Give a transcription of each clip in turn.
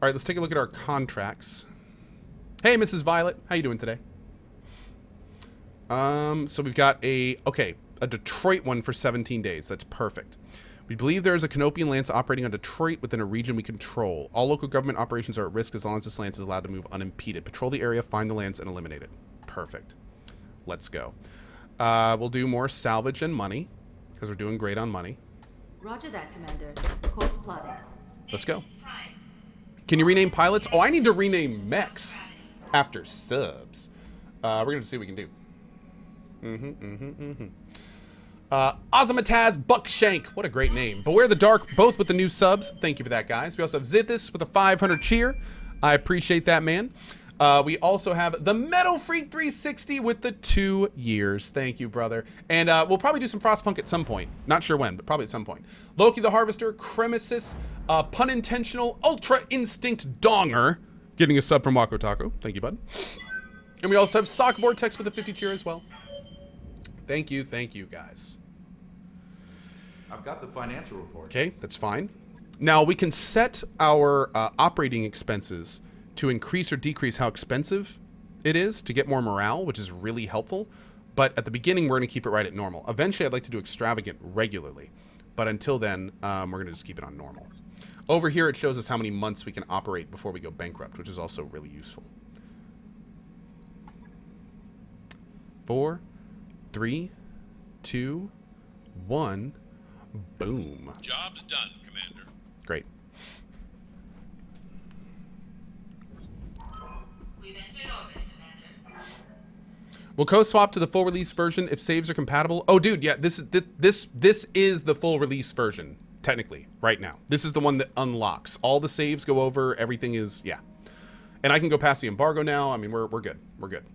right, let's take a look at our contracts. Hey, Mrs. Violet. How you doing today? So we've got a Detroit one for 17 days. That's perfect. We believe there is a Canopian lance operating on Detroit within a region we control. All local government operations are at risk as long as this lance is allowed to move unimpeded. Patrol the area, find the lance, and eliminate it. Perfect. Let's go. We'll do more salvage and money, because we're doing great on money. Roger that, Commander. Course plotted. Let's go. Can you rename pilots? Oh, I need to rename mechs after subs. We're going to see what we can do. Ozymataz Buckshank. What a great name. Beware the Dark, both with the new subs. Thank you for that, guys. We also have Zithis with a 500 cheer. I appreciate that, man. We also have the Metal Freak 360 with the 2 years. Thank you, brother. And we'll probably do some Frostpunk at some point. Not sure when, but probably at some point. Loki the Harvester, Cremesis, Pun Intentional, Ultra Instinct Donger, getting a sub from Wako Taco. Thank you, bud. And we also have Sock Vortex with a 50 cheer as well. Thank you, guys. I've got the financial report. Okay, that's fine. Now we can set our operating expenses to increase or decrease how expensive it is to get more morale, which is really helpful. But at the beginning, we're going to keep it right at normal. Eventually, I'd like to do extravagant regularly. But until then, we're going to just keep it on normal. Over here, it shows us how many months we can operate before we go bankrupt, which is also really useful. 4, 3, 2, 1. Boom. Job's done, Commander. Great. Will Cohh swap to the full release version if saves are compatible? Oh, dude, yeah, this is the full release version, technically, right now. This is the one that unlocks. All the saves go over, everything is, yeah. And I can go past the embargo now. I mean, we're good. We're good.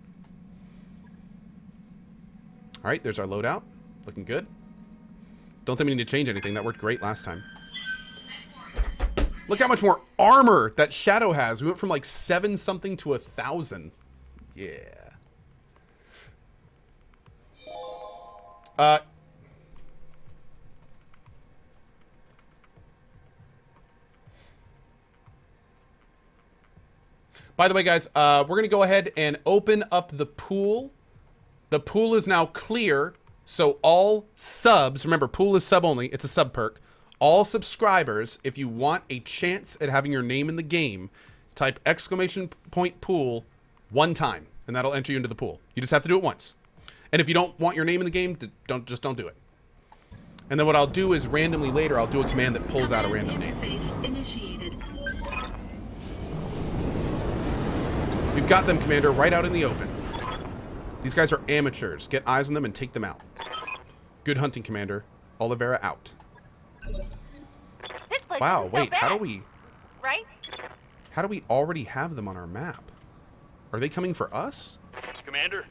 All right, there's our loadout. Looking good. Don't think we need to change anything. That worked great last time. Look how much more armor that Shadow has. We went from like 7-something to 1,000. Yeah. By the way, guys, we're going to go ahead and open up the pool. The pool is now clear, so all subs, remember, pool is sub only, it's a sub perk. All subscribers, if you want a chance at having your name in the game, type !pool 1 time, and that'll enter you into the pool. You just have to do it once. And if you don't want your name in the game, don't do it. And then what I'll do is randomly later, I'll do a command that pulls out a random name. Initiated. We've got them, Commander, right out in the open. These guys are amateurs. Get eyes on them and take them out. Good hunting, Commander. Oliveira out. This place Wow, isn't so wait, bad, how do we... right? How do we already have them on our map? Are they coming for us? Commander?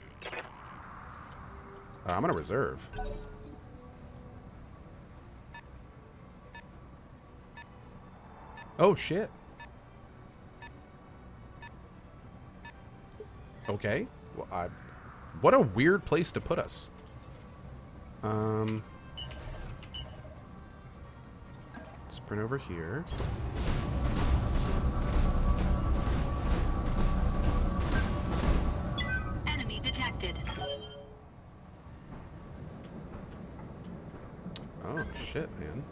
I'm gonna reserve. Oh, shit. Okay. Well, what a weird place to put us. Sprint over here. Enemy detected. Oh, shit, man.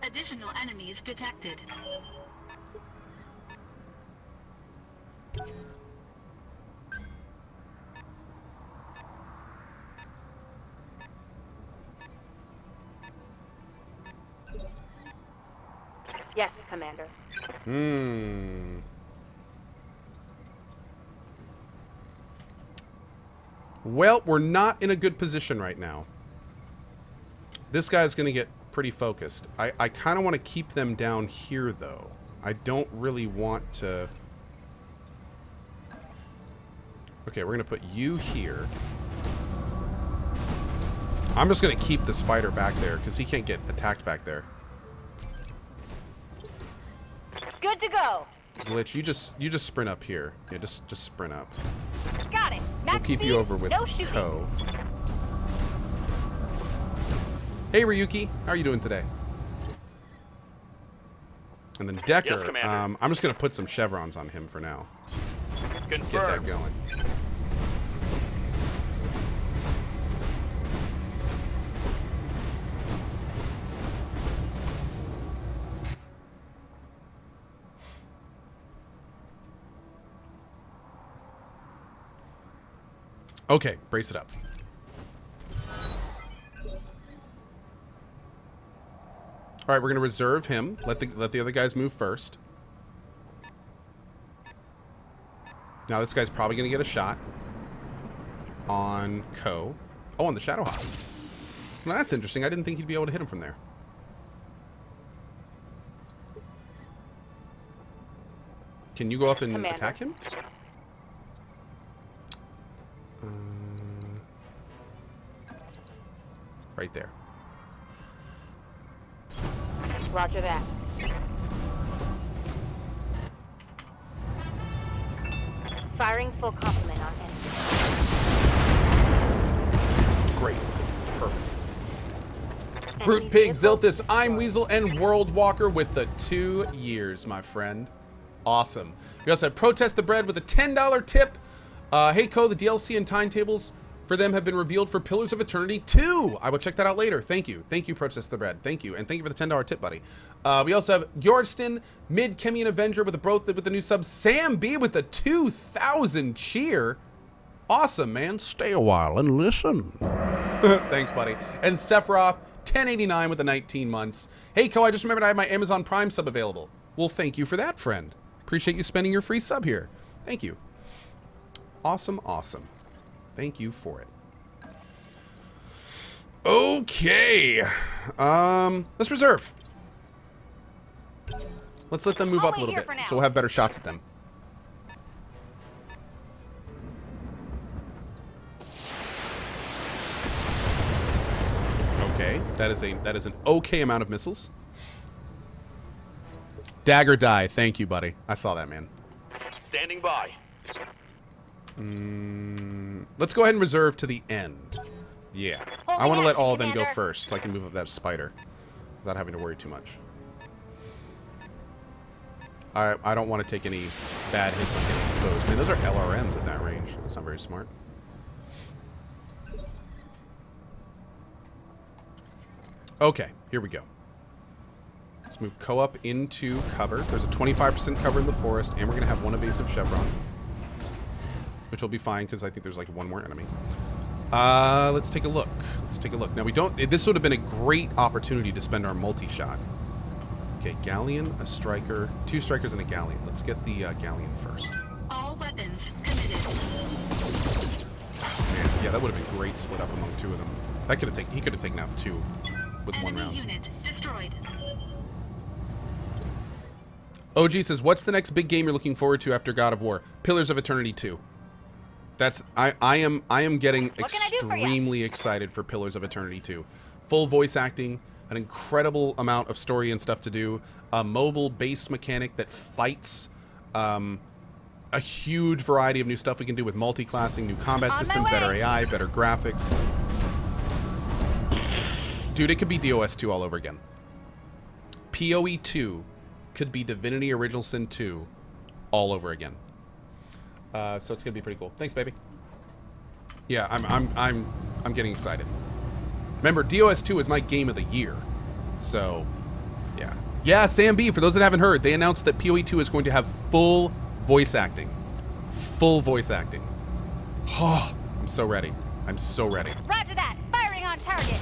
Additional enemies detected. Yes, Commander. Well, we're not in a good position right now. This guy's going to get pretty focused. I kind of want to keep them down here, though. I don't really want to... Okay, we're going to put you here. I'm just going to keep the spider back there, because he can't get attacked back there. Good to go. Glitch, you just sprint up here. Yeah, just sprint up. Got it. We'll Max keep speed, you over with no shooting. Cohh. Hey, Ryuki. How are you doing today? And then Decker. Yes, Commander. I'm just going to put some chevrons on him for now. Get that Confirmed. going. Okay, brace it up. All right, we're gonna reserve him. Let the other guys move first. Now this guy's probably gonna get a shot on Cohh. Oh, on the Shadowhawk. Well, that's interesting. I didn't think he'd be able to hit him from there. Can you go up and Commander. attack him? Right there. Roger that. Firing full complement on enemy. Great. Perfect. Enemy Brute Pig, vehicle Zilthus, I'm destroyed. Weasel, and World Walker with the 2 years, my friend. Awesome. We also have Protest the Bread with a $10 tip. Hey, Cohh, the DLC and timetables for them have been revealed for Pillars of Eternity 2. I will check that out later. Thank you. Thank you, Protest the Bread. Thank you. And thank you for the $10 tip, buddy. We also have Yorston, Mid Chemian Avenger with the new sub. Sam B with the 2,000 cheer. Awesome, man. Stay a while and listen. Thanks, buddy. And Sephiroth, 1089 with the 19 months. Hey, Cohh, I just remembered I have my Amazon Prime sub available. Well, thank you for that, friend. Appreciate you spending your free sub here. Thank you. Awesome, awesome. Thank you for it. Okay. Let's reserve. Let's let them move I'll up a wait little here bit for now. so we'll have better shots at them. Okay, that is an okay amount of missiles. Dagger die. Thank you, buddy. I saw that, man. Standing by. Let's go ahead and reserve to the end. Yeah. I want to let all of them go Commander. first so I can move up that spider without having to worry too much. I don't want to take any bad hits on getting exposed. Man, those are LRMs at that range. That's not very smart. Okay, here we go. Let's move Cohh up into cover. There's a 25% cover in the forest, and we're going to have one evasive chevron. Which will be fine, because I think there's like one more enemy. Let's take a look. Let's take a look. Now, we don't... This would have been a great opportunity to spend our multi-shot. Okay, Galleon, a Striker, 2 Strikers, and a Galleon. Let's get the Galleon first. All weapons committed. Man, yeah, that would have been great split up among 2 of them. That could have taken... He could have taken out 2 with 1 Enemy round. unit destroyed. OG says, what's the next big game you're looking forward to after God of War? Pillars of Eternity 2. That's I am getting What can I do for ya? extremely excited for Pillars of Eternity 2. Full voice acting, an incredible amount of story and stuff to do, a mobile base mechanic that fights, a huge variety of new stuff we can do with multi-classing, new combat On my system, better way. AI, better graphics. Dude, it could be DOS 2 all over again. PoE 2 could be Divinity Original Sin 2 all over again. So it's gonna be pretty cool. Thanks, baby. Yeah, I'm getting excited. Remember, DOS 2 is my game of the year. So, yeah. Yeah, Sam B, for those that haven't heard, they announced that PoE 2 is going to have full voice acting. Full voice acting. Oh, I'm so ready. I'm so ready. Roger that. Firing on target.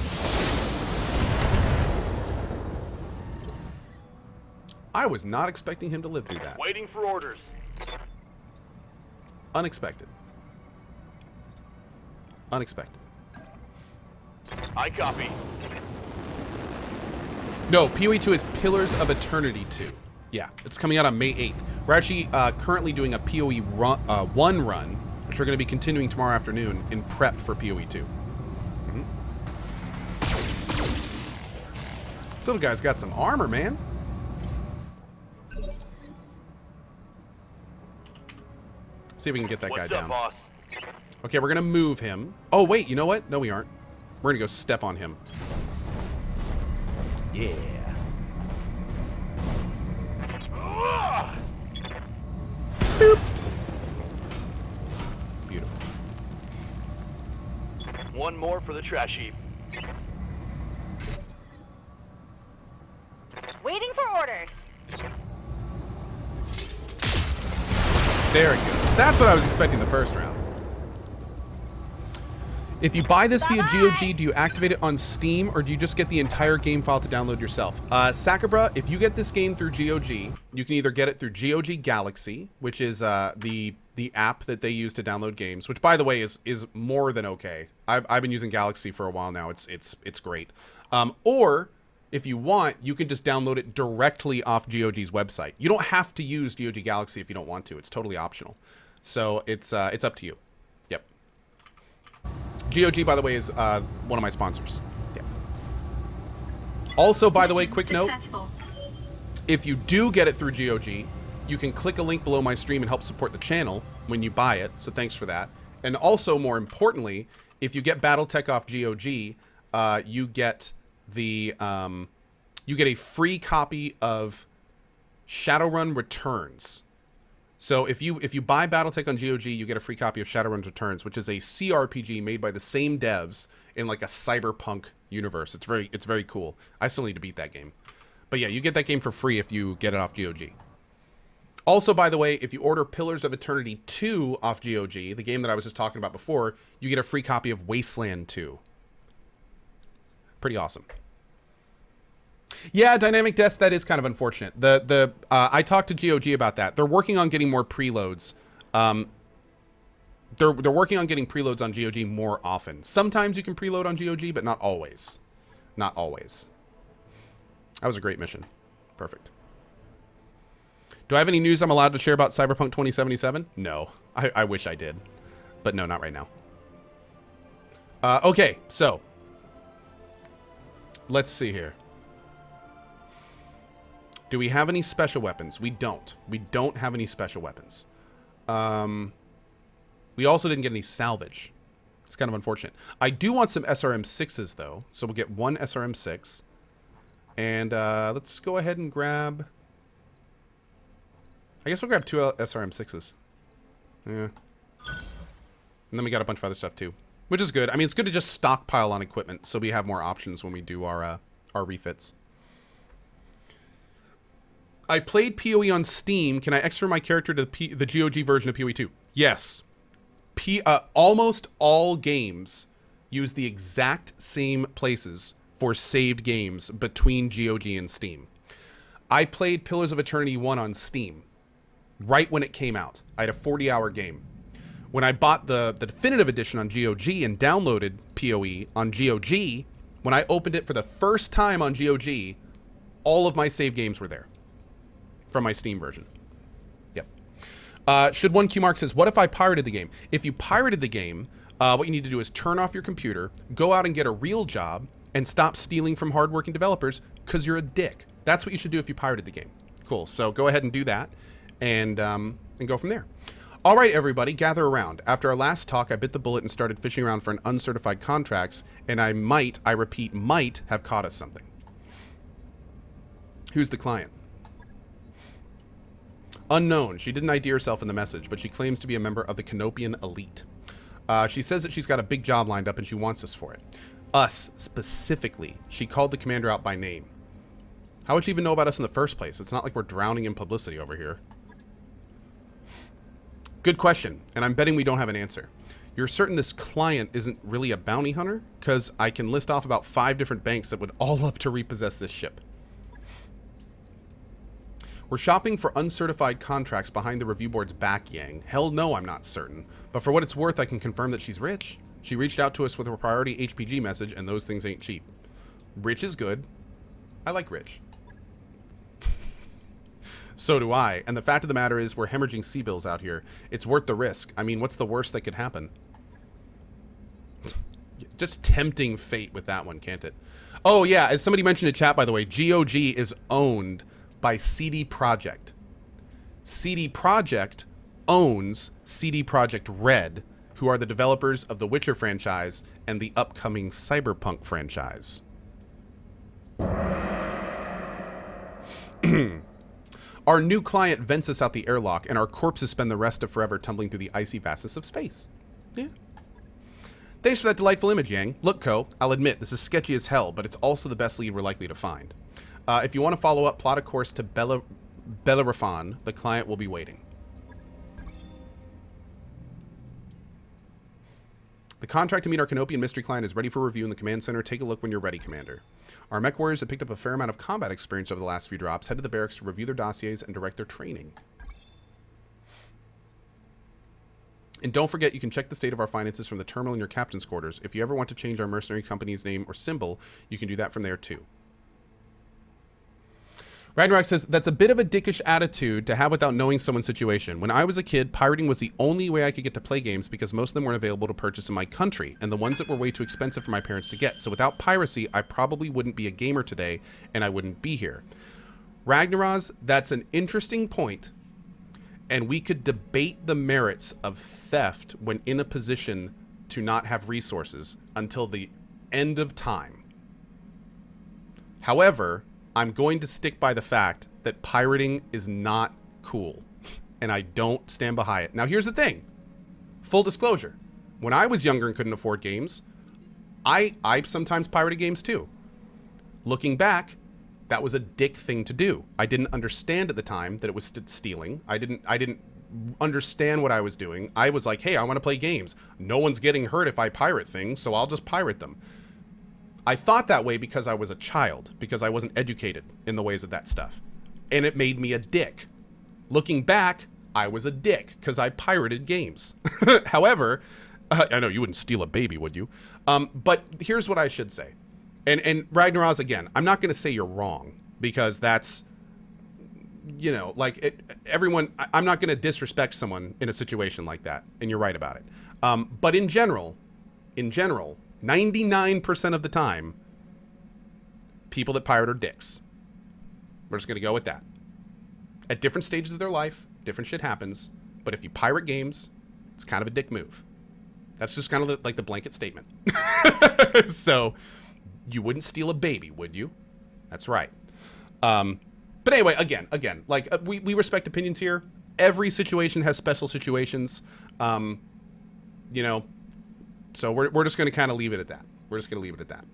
I was not expecting him to live through that. Waiting for orders. Unexpected. Unexpected. I copy. No, PoE 2 is Pillars of Eternity 2. Yeah, it's coming out on May 8th. We're actually currently doing a PoE 1 run, which we're going to be continuing tomorrow afternoon in prep for PoE 2. This little guy's got some armor, man. See if we can get that guy What's up, down. boss? Okay, we're going to move him. Oh, wait, you know what? No, we aren't. We're going to go step on him. Yeah. Boop. Beautiful. One more for the trash heap. Waiting for orders. There it goes. That's what I was expecting the first round. If you buy this via GOG, do you activate it on Steam, or do you just get the entire game file to download yourself? Sakabra, if you get this game through GOG, you can either get it through GOG Galaxy, which is the app that they use to download games, which, by the way, is more than okay. I've been using Galaxy for a while now. It's great. Or if you want, you can just download it directly off GOG's website. You don't have to use GOG Galaxy if you don't want to. It's totally optional. So it's up to you. Yep. GOG, by the way, is one of my sponsors. Yeah. Also, by the way, quick note, if you do get it through GOG, you can click a link below my stream and help support the channel when you buy it. So thanks for that. And also, more importantly, if you get BattleTech off GOG, you get a free copy of Shadowrun Returns. So if you buy BattleTech on GOG, you get a free copy of Shadowrun Returns, which is a CRPG made by the same devs in like a cyberpunk universe. It's very cool. I still need to beat that game. But yeah, you get that game for free if you get it off GOG. Also, by the way, if you order Pillars of Eternity 2 off GOG, the game that I was just talking about before, you get a free copy of Wasteland 2. Pretty awesome. Yeah, dynamic deaths, that is kind of unfortunate. I talked to GOG about that. They're working on getting more preloads. They're working on getting preloads on GOG more often. Sometimes you can preload on GOG, but not always. Not always. That was a great mission. Perfect. Do I have any news I'm allowed to share about Cyberpunk 2077? No. I wish I did. But no, not right now. Okay, so. Let's see here. Do we have any special weapons? We don't. We don't have any special weapons. We also didn't get any salvage. It's kind of unfortunate. I do want some SRM6s, though. So we'll get one SRM6. And let's go ahead and grab... I guess we'll grab two SRM6s. Yeah. And then we got a bunch of other stuff, too. Which is good. I mean, it's good to just stockpile on equipment so we have more options when we do our refits. I played PoE on Steam. Can I extra my character to the GOG version of PoE 2? Yes. Almost all games use the exact same places for saved games between GOG and Steam. I played Pillars of Eternity 1 on Steam right when it came out. I had a 40-hour game. When I bought the definitive edition on GOG and downloaded PoE on GOG, when I opened it for the first time on GOG, all of my save games were there from my Steam version. Yep. Should one Q Mark says, what if I pirated the game? If you pirated the game, what you need to do is turn off your computer, go out and get a real job, and stop stealing from hardworking developers because you're a dick. That's what you should do if you pirated the game. Cool. So go ahead and do that and go from there. All right, everybody, gather around. After our last talk, I bit the bullet and started fishing around for an uncertified contracts, and I repeat, might have caught us something. Who's the client? Unknown. She didn't ID herself in the message, but she claims to be a member of the Canopian elite. She says that she's got a big job lined up and she wants us for it. Us, specifically. She called the commander out by name. How would she even know about us in the first place? It's not like we're drowning in publicity over here. Good question, and I'm betting we don't have an answer. You're certain this client isn't really a bounty hunter? Because I can list off about 5 different banks that would all love to repossess this ship. We're shopping for uncertified contracts behind the review board's back, Yang. Hell no, I'm not certain. But for what it's worth, I can confirm that she's rich. She reached out to us with a priority HPG message, and those things ain't cheap. Rich is good. I like rich. So do I. And the fact of the matter is we're hemorrhaging C-bills out here. It's worth the risk. I mean, what's the worst that could happen? Just tempting fate with that one, can't it? Oh, yeah. As somebody mentioned in chat, by the way, GOG is owned by CD Projekt. CD Projekt owns CD Projekt Red, who are the developers of the Witcher franchise and the upcoming Cyberpunk franchise. Our new client vents us out the airlock, and our corpses spend the rest of forever tumbling through the icy vastness of space. Yeah. Thanks for that delightful image, Yang. Look, Cohh, I'll admit, this is sketchy as hell, but it's also the best lead we're likely to find. If you want to follow up, plot a course to Bellerophon. The client will be waiting. The contract to meet our Canopian mystery client is ready for review in the command center. Take a look when you're ready, Commander. Our mech warriors have picked up a fair amount of combat experience over the last few drops. Head to the barracks to review their dossiers and direct their training. And don't forget, you can check the state of our finances from the terminal in your captain's quarters. If you ever want to change our mercenary company's name or symbol, you can do that from there too. Ragnarok says, that's a bit of a dickish attitude to have without knowing someone's situation. When I was a kid, pirating was the only way I could get to play games because most of them weren't available to purchase in my country, and the ones that were way too expensive for my parents to get. So without piracy, I probably wouldn't be a gamer today, and I wouldn't be here. Ragnaros, that's an interesting point, and we could debate the merits of theft when in a position to not have resources until the end of time. However, I'm going to stick by the fact that pirating is not cool, and I don't stand behind it. Now, here's the thing. Full disclosure. When I was younger and couldn't afford games, I sometimes pirated games too. Looking back, that was a dick thing to do. I didn't understand at the time that it was stealing. I didn't understand what I was doing. I was like, hey, I want to play games. No one's getting hurt if I pirate things, so I'll just pirate them. I thought that way because I was a child, because I wasn't educated in the ways of that stuff. And it made me a dick. Looking back, I was a dick because I pirated games. However, I know you wouldn't steal a baby, would you? But here's what I should say. And Ragnaros, again, I'm not going to say you're wrong because that's, you know, like everyone, I'm not going to disrespect someone in a situation like that. And you're right about it. But in general, 99% of the time, people that pirate are dicks. We're just going to go with that. At different stages of their life, different shit happens. But if you pirate games, it's kind of a dick move. That's just kind of like the blanket statement. So, you wouldn't steal a baby, would you? That's right. But anyway, again, like we respect opinions here. Every situation has special situations. You know, so we're just going to kind of leave it at that. We're just going to leave it at that.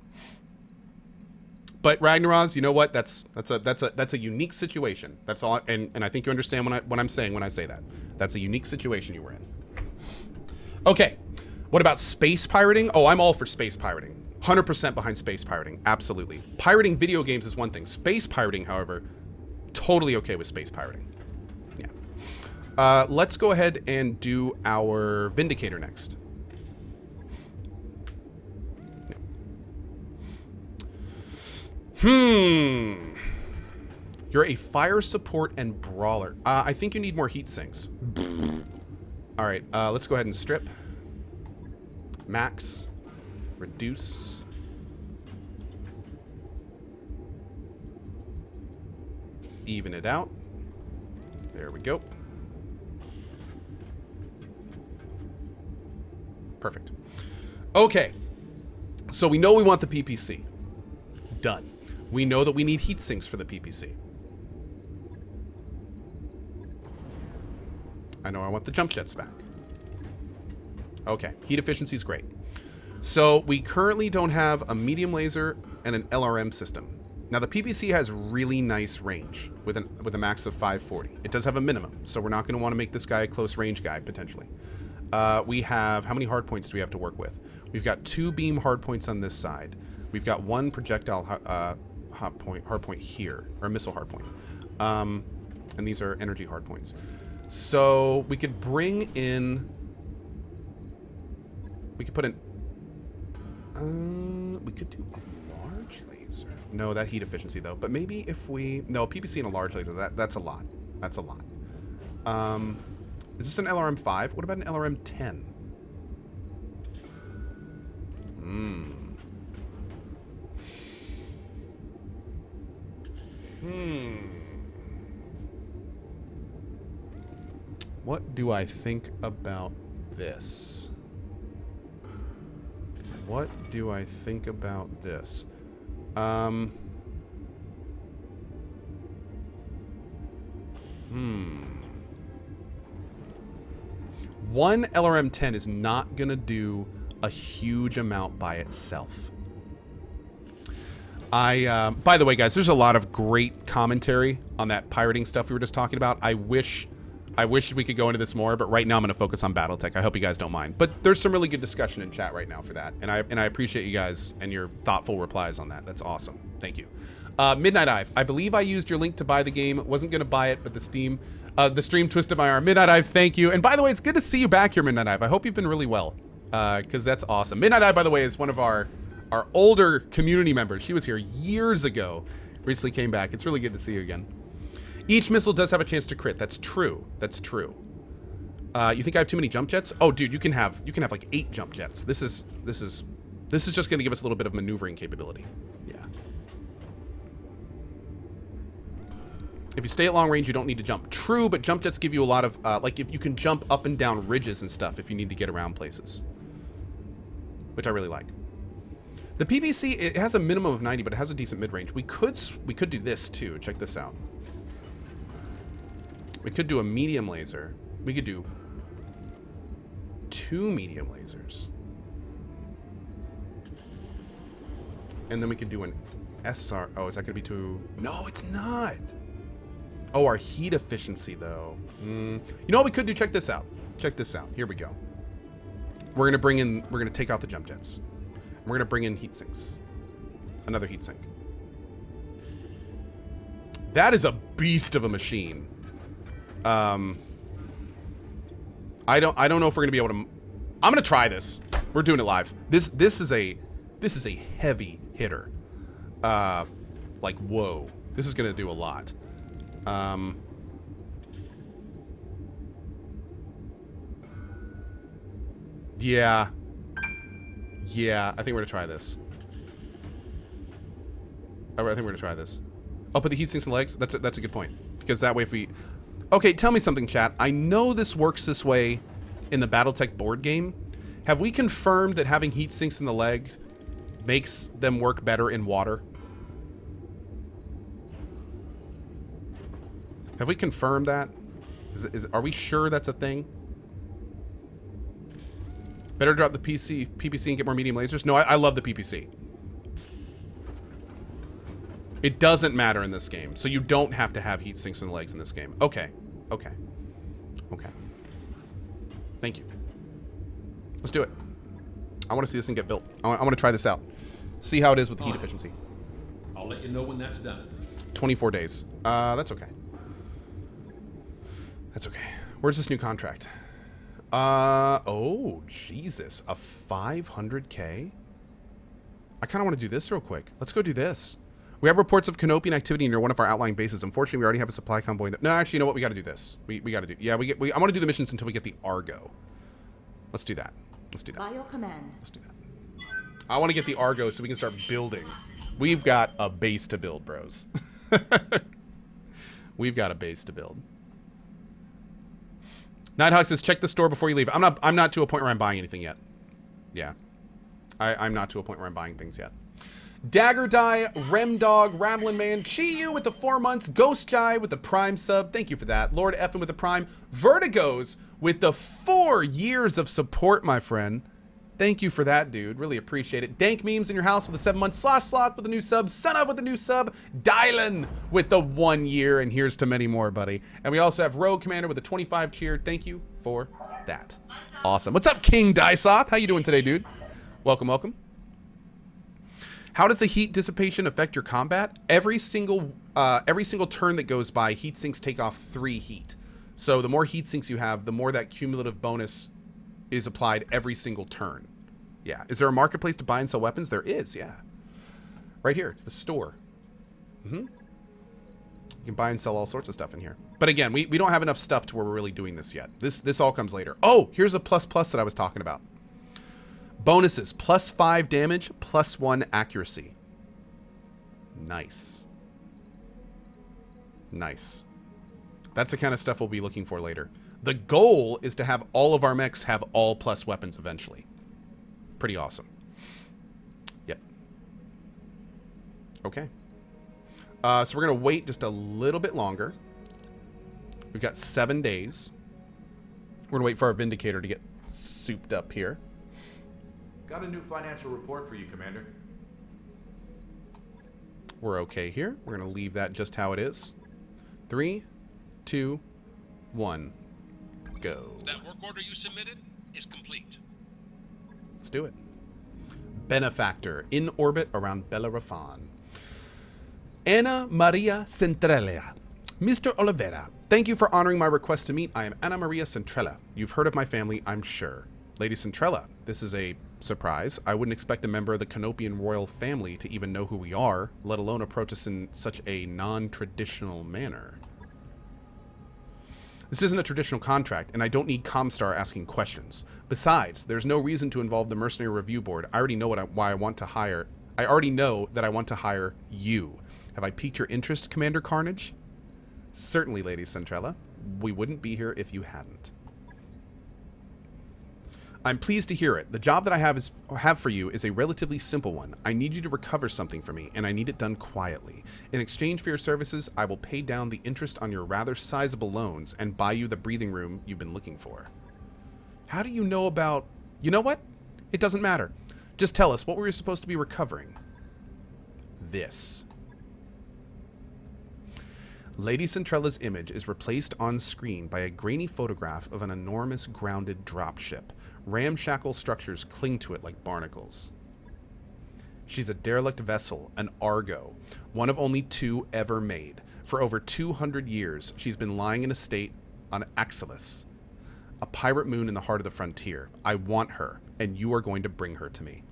But Ragnaros, you know what? That's a unique situation. That's all. And I think you understand what I'm saying when I say that. That's a unique situation you were in. Okay. What about space pirating? Oh, I'm all for space pirating. 100% behind space pirating. Absolutely. Pirating video games is one thing. Space pirating, however, totally okay with space pirating. Yeah. Let's go ahead and do our Vindicator next. You're a fire support and brawler. I think you need more heat sinks. All right, let's go ahead and strip. Max. Reduce. Even it out. There we go. Perfect. Okay. So we know we want the PPC. Done. We know that we need heat sinks for the PPC. I know I want the jump jets back. Okay, heat efficiency is great. So we currently don't have a medium laser and an LRM system. Now the PPC has really nice range with a max of 540. It does have a minimum, so we're not going to want to make this guy a close range guy potentially. We have, how many hard points do we have to work with? We've got 2 beam hard points on this side. We've got 1 projectile hard point here, or a missile hard point. And these are energy hard points. So we could bring in, we could put in, we could do a large laser. No, that heat efficiency though. But maybe if we, no, PPC and a large laser, that's a lot. That's a lot. Is this an LRM 5? What about an LRM 10? What do I think about this? What do I think about this? One LRM-10 is not going to do a huge amount by itself. By the way, guys, there's a lot of great commentary on that pirating stuff we were just talking about. I wish we could go into this more, but right now I'm going to focus on BattleTech. I hope you guys don't mind. But there's some really good discussion in chat right now for that, and I appreciate you guys and your thoughtful replies on that. That's awesome. Thank you. Midnight Ive, I believe I used your link to buy the game. Wasn't going to buy it, but the stream twisted my arm. Midnight Ive, thank you. And by the way, it's good to see you back here, Midnight Ive. I hope you've been really well, because that's awesome. Midnight Ive, by the way, is one of our older community members. She was here years ago. Recently came back. It's really good to see you again. Each missile does have a chance to crit. That's true. That's true. You think I have too many jump jets? Oh, dude, you can have like 8 jump jets. This is just going to give us a little bit of maneuvering capability. Yeah. If you stay at long range, you don't need to jump. True, but jump jets give you a lot of like if you can jump up and down ridges and stuff if you need to get around places, which I really like. The PVC, it has a minimum of 90, but it has a decent mid-range. We could do this too. Check this out. We could do a medium laser. We could do 2 medium lasers. And then we could do an SR. Oh, is that going to be too... No, it's not. Oh, our heat efficiency, though. You know what we could do? Check this out. Check this out. Here we go. We're going to take out the jump jets. We're going to bring in heat sinks. Another heat sink. That is a beast of a machine. I don't know if we're going to be able to... I'm going to try this. We're doing it live. This is a heavy hitter. Like, whoa. This is going to do a lot. Yeah. Yeah, I think we're gonna try this. I think we're gonna try this. I'll put the heat sinks and legs. That's a good point, because that way if we... Okay, tell me something, chat. I know this works this way in the BattleTech board game. Have we confirmed that having heat sinks in the leg makes them work better in water? Have we confirmed that? Are we sure that's a thing? Better drop the PPC and get more medium lasers? No, I love the PPC. It doesn't matter in this game, so you don't have to have heat sinks in the legs in this game. Okay. Okay. Okay. Thank you. Let's do it. I want to see this thing get built. I want to try this out. See how it is with the heat efficiency. I'll let you know when that's done. 24 days. That's okay. That's okay. Where's this new contract? Oh, Jesus. A 500K? I kind of want to do this real quick. Let's go do this. We have reports of Canopian activity near one of our outlying bases. Unfortunately, we already have a supply convoy. No, actually, you know what? We got to do this. We got to do... Yeah, I want to do the missions until we get the Argo. Let's do that. Let's do that. Bio command. Let's do that. I want to get the Argo so we can start building. We've got a base to build, bros. We've got a base to build. Nighthawk says, check the store before you leave. I'm not to a point where I'm buying anything yet. Yeah. I'm not to a point where I'm buying things yet. Dagger Die, Remdog, Ramblin' Man, Chi-Yu with the 4 months, Ghost Jai with the Prime sub. Thank you for that. Lord Effin with the Prime. Vertigos with the 4 years of support, my friend. Thank you for that, dude. Really appreciate it. Dank Memes in your house with the 7 months. Sloth with the new sub. Son of with the new sub. Dylan with the 1 year. And here's to many more, buddy. And we also have Rogue Commander with a 25 cheer. Thank you for that. Awesome. What's up, King Dysoth? How you doing today, dude? Welcome, welcome. How does the heat dissipation affect your combat? Every single turn that goes by, heat sinks take off 3 heat. So the more heat sinks you have, the more that cumulative bonus is applied every single turn. Yeah. Is there a marketplace to buy and sell weapons? There is, yeah. Right here. It's the store. You can buy and sell all sorts of stuff in here. But again, we don't have enough stuff to where we're really doing this yet. This all comes later. Oh, here's a plus that I was talking about. Bonuses, +5 damage, +1 accuracy. Nice. Nice. That's the kind of stuff we'll be looking for later. The goal is to have all of our mechs have all plus weapons eventually. Pretty awesome. Yep. Okay. So we're going to wait just a little bit longer. We've got 7 days. We're going to wait for our Vindicator to get souped up here. Got a new financial report for you, Commander. We're okay here. We're going to leave that just how it is. 3, 2, 1, go. That work order you submitted is complete. Let's do it. Benefactor in orbit around Bellerophon. Ana Maria Centrella. Mr. Oliveira, thank you for honoring my request to meet. I am Ana Maria Centrella. You've heard of my family, I'm sure. Lady Centrella, this is a surprise. I wouldn't expect a member of the Canopian royal family to even know who we are, let alone approach us in such a non-traditional manner. This isn't a traditional contract, and I don't need Comstar asking questions. Besides, there's no reason to involve the Mercenary Review Board. I already know why I want to hire. I already know that I want to hire you. Have I piqued your interest, Commander CohhCarnage? Certainly, Lady Centrella. We wouldn't be here if you hadn't. I'm pleased to hear it. The job that I have for you is a relatively simple one. I need you to recover something for me, and I need it done quietly. In exchange for your services, I will pay down the interest on your rather sizable loans and buy you the breathing room you've been looking for. How do you know about... You know what? It doesn't matter. Just tell us what we were supposed to be recovering. This. Lady Centrella's image is replaced on screen by a grainy photograph of an enormous grounded dropship. Ramshackle structures cling to it like barnacles. She's a derelict vessel, an Argo, one of only 2 ever made. For over 200 years, she's been lying in a state on Axelis, a pirate moon in the heart of the frontier. I want her, and you are going to bring her to me.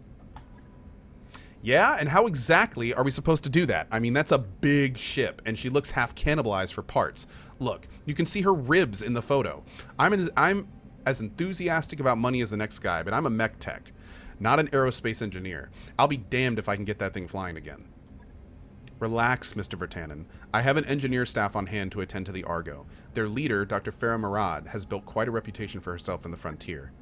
Yeah, and how exactly are we supposed to do that? I mean, that's a big ship, and she looks half cannibalized for parts. Look, you can see her ribs in the photo. I'm as enthusiastic about money as the next guy, but I'm a mech tech, not an aerospace engineer. I'll be damned if I can get that thing flying again. Relax, Mr. Vertanen. I have an engineer staff on hand to attend to the Argo. Their leader, Dr. Farah Murad, has built quite a reputation for herself in the frontier.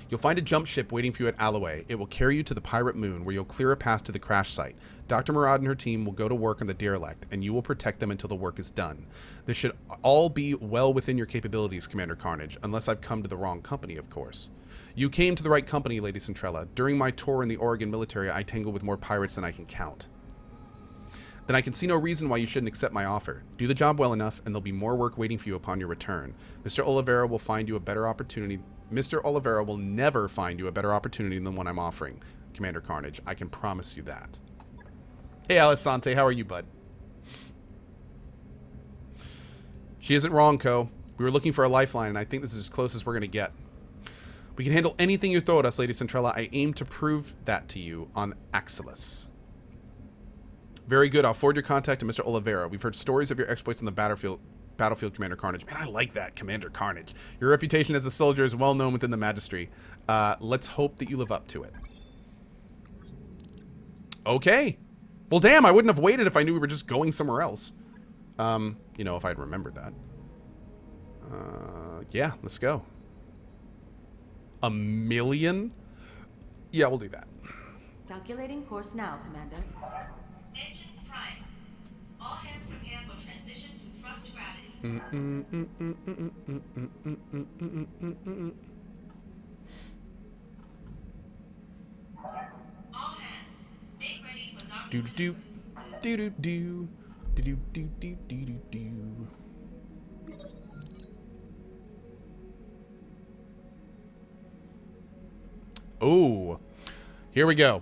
You'll find a jump ship waiting for you at Alloway. It will carry you to the pirate moon, where you'll clear a path to the crash site. Dr. Murad and her team will go to work on the derelict, and you will protect them until the work is done. This should all be well within your capabilities, Commander CohhCarnage, unless I've come to the wrong company, of course. You came to the right company, Lady Centrella. During my tour in the Oregon military, I tangled with more pirates than I can count. Then I can see no reason why you shouldn't accept my offer. Do the job well enough, and there'll be more work waiting for you upon your return. Mr. Oliveira will find you a better opportunity. Mr. Oliveira will never find you a better opportunity than the one I'm offering, Commander CohhCarnage. I can promise you that. Hey, Alisante, how are you, bud? She isn't wrong, Cohh. We were looking for a lifeline, and I think this is as close as we're going to get. We can handle anything you throw at us, Lady Centrella. I aim to prove that to you on Axelis. Very good. I'll forward your contact to Mr. Oliveira. We've heard stories of your exploits on the battlefield, Commander CohhCarnage. Man, I like that, Commander CohhCarnage. Your reputation as a soldier is well known within the Magistry. Let's hope that you live up to it. Okay. Well, damn, I wouldn't have waited if I knew we were just going somewhere else. You know, if I'd remembered that. Yeah, let's go. 1 million? Yeah, we'll do that. Calculating course now, Commander. Engines prime. All hands prepare for transition to thrust gravity. All hands, make ready for Dr. Do do do do do do do do do do do. Oh, here we go.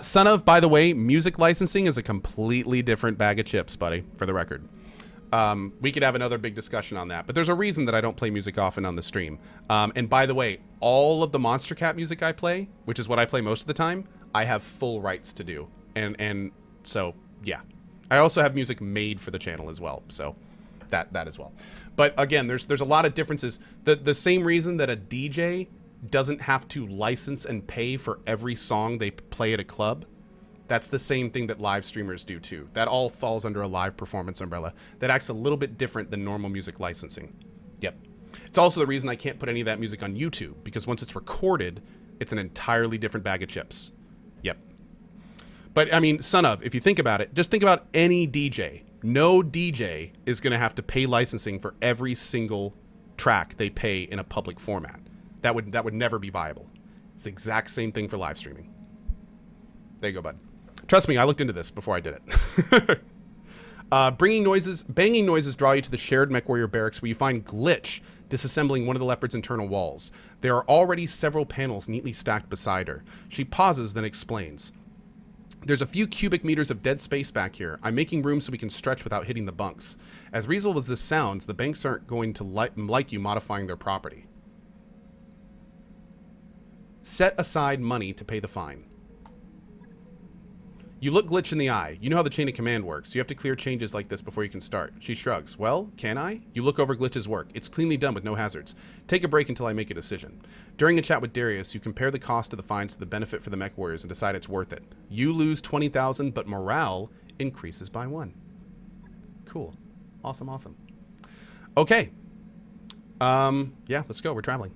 Son of, by the way, music licensing is a completely different bag of chips, buddy, for the record. We could have another big discussion on that, but there's a reason that I don't play music often on the stream. And by the way, all of the Monster Cat music I play, which is what I play most of the time, I have full rights to do. And so, yeah. I also have music made for the channel as well, so that as well. But again, there's a lot of differences. The same reason that a DJ doesn't have to license and pay for every song they play at a club, that's the same thing that live streamers do too. That all falls under a live performance umbrella that acts a little bit different than normal music licensing. Yep. It's also the reason I can't put any of that music on YouTube, because once it's recorded, it's an entirely different bag of chips. Yep. But I mean, son of, if you think about it, just think about any DJ No DJ is going to have to pay licensing for every single track they pay in a public format. That would never be viable. It's the exact same thing for live streaming. There you go, bud. Trust me, I looked into this before I did it. Banging noises draw you to the shared MechWarrior barracks where you find Glitch disassembling one of the Leopard's internal walls. There are already several panels neatly stacked beside her. She pauses, then explains. There's a few cubic meters of dead space back here. I'm making room so we can stretch without hitting the bunks. As reasonable as this sounds, the banks aren't going to like you modifying their property. Set aside money to pay the fine. You look Glitch in the eye. You know how the chain of command works. You have to clear changes like this before you can start. She shrugs. Well, can I? You look over Glitch's work. It's cleanly done with no hazards. Take a break until I make a decision. During a chat with Darius, you compare the cost of the fines to the benefit for the mech warriors and decide it's worth it. You lose 20,000, but morale increases by 1. Cool. Awesome, awesome. Okay. Yeah, let's go. We're traveling.